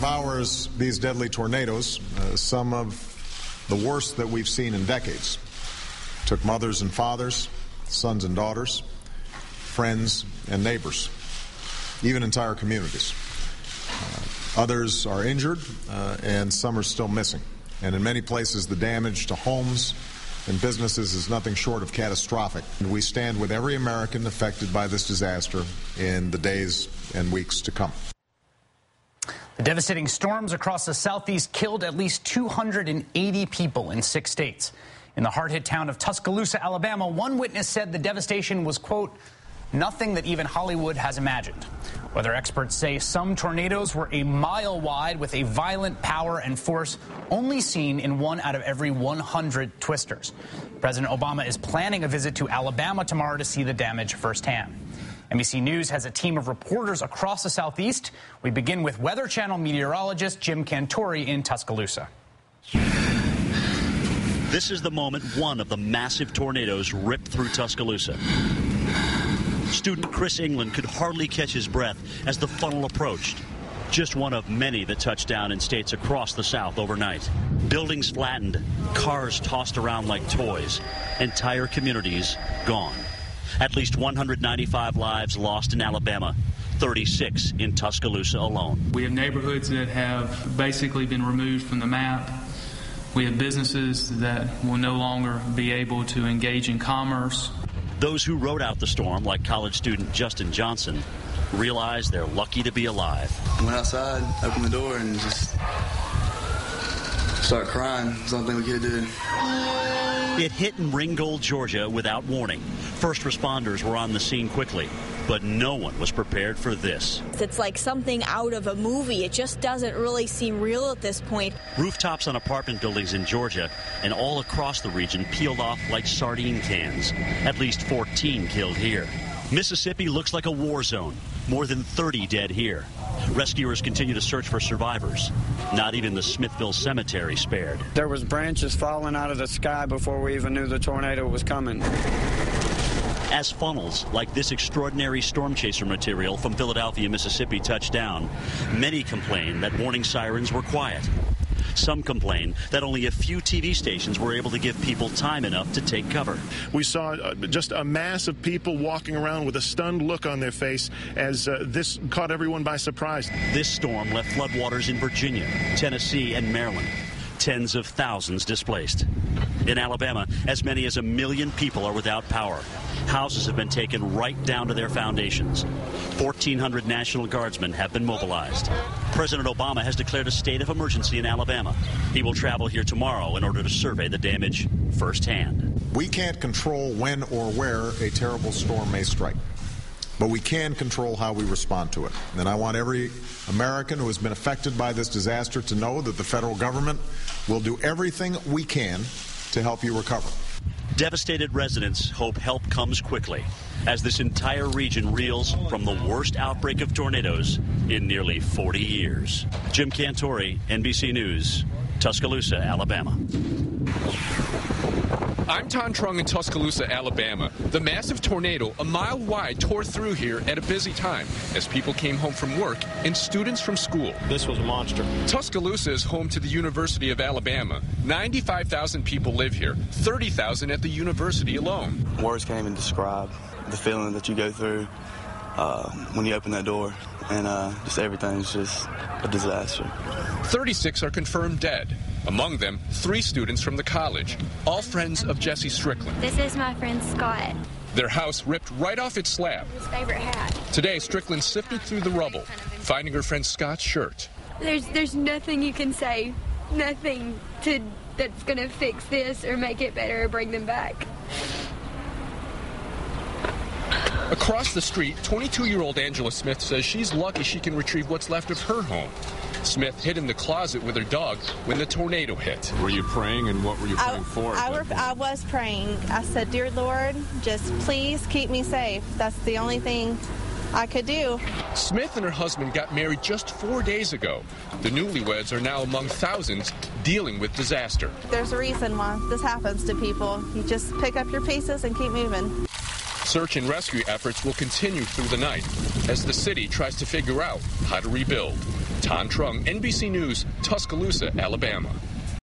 devours these deadly tornadoes, some of the worst that we've seen in decades, took mothers and fathers, sons and daughters, friends and neighbors, even entire communities. Others are injured, and some are still missing. And in many places, the damage to homes and businesses is nothing short of catastrophic. And we stand with every American affected by this disaster in the days and weeks to come. The devastating storms across the southeast killed at least 280 people in 6 states. In the hard-hit town of Tuscaloosa, Alabama, one witness said the devastation was, quote, nothing that even Hollywood has imagined. Weather experts say some tornadoes were a mile wide with a violent power and force only seen in 1 out of every 100 twisters. President Obama is planning a visit to Alabama tomorrow to see the damage firsthand. NBC News has a team of reporters across the southeast. We begin with Weather Channel meteorologist Jim Cantore in Tuscaloosa. This is the moment one of the massive tornadoes ripped through Tuscaloosa. Student Chris England could hardly catch his breath as the funnel approached. Just one of many that touched down in states across the South overnight. Buildings flattened, cars tossed around like toys, entire communities gone. At least 195 lives lost in Alabama, 36 in Tuscaloosa alone. We have neighborhoods that have basically been removed from the map. We have businesses that will no longer be able to engage in commerce. Those who rode out the storm, like college student Justin Johnson, realize they're lucky to be alive. Went outside, opened the door, and just started crying. Something we could do. It hit in Ringgold, Georgia, without warning. First responders were on the scene quickly, but no one was prepared for this. It's like something out of a movie. It just doesn't really seem real at this point. Rooftops on apartment buildings in Georgia and all across the region peeled off like sardine cans. At least 14 killed here. Mississippi looks like a war zone. More than 30 dead here. Rescuers continue to search for survivors. Not even the Smithville Cemetery spared. There was branches falling out of the sky before we even knew the tornado was coming. As funnels like this extraordinary storm chaser material from Philadelphia, Mississippi touched down, many complain that warning sirens were quiet. Some complain that only a few TV stations were able to give people time enough to take cover. We saw just a mass of people walking around with a stunned look on their face as this caught everyone by surprise. This storm left floodwaters in Virginia, Tennessee, and Maryland. Tens of thousands displaced. In Alabama, as many as 1 million people are without power. Houses have been taken right down to their foundations. 1,400 National Guardsmen have been mobilized. President Obama has declared a state of emergency in Alabama. He will travel here tomorrow in order to survey the damage firsthand. We can't control when or where a terrible storm may strike, but we can control how we respond to it. And I want every American who has been affected by this disaster to know that the federal government will do everything we can to help you recover. Devastated residents hope help comes quickly as this entire region reels from the worst outbreak of tornadoes in nearly 40 years. Jim Cantore, NBC News, Tuscaloosa, Alabama. I'm Ton Trung in Tuscaloosa, Alabama. The massive tornado, a mile wide, tore through here at a busy time as people came home from work and students from school. This was a monster. Tuscaloosa is home to the University of Alabama. 95,000 people live here, 30,000 at the university alone. Words can't even describe the feeling that you go through when you open that door, and just everything's just a disaster. 36 are confirmed dead. Among them, 3 students from the college, all friends of Jesse Strickland. This is my friend Scott. Their house ripped right off its slab. His favorite hat. Today, Strickland sifted through the rubble, finding her friend Scott's shirt. There's nothing you can say, nothing that's going to fix this or make it better or bring them back. Across the street, 22-year-old Angela Smith says she's lucky she can retrieve what's left of her home. Smith hid in the closet with her dog when the tornado hit. Were you praying, and what were you praying for? I was praying. I said, "Dear Lord, just please keep me safe." That's the only thing I could do. Smith and her husband got married just 4 days ago. The newlyweds are now among thousands dealing with disaster. There's a reason why this happens to people. You just pick up your pieces and keep moving. Search and rescue efforts will continue through the night. as the city tries to figure out how to rebuild. Ton Trung, NBC News, Tuscaloosa, Alabama.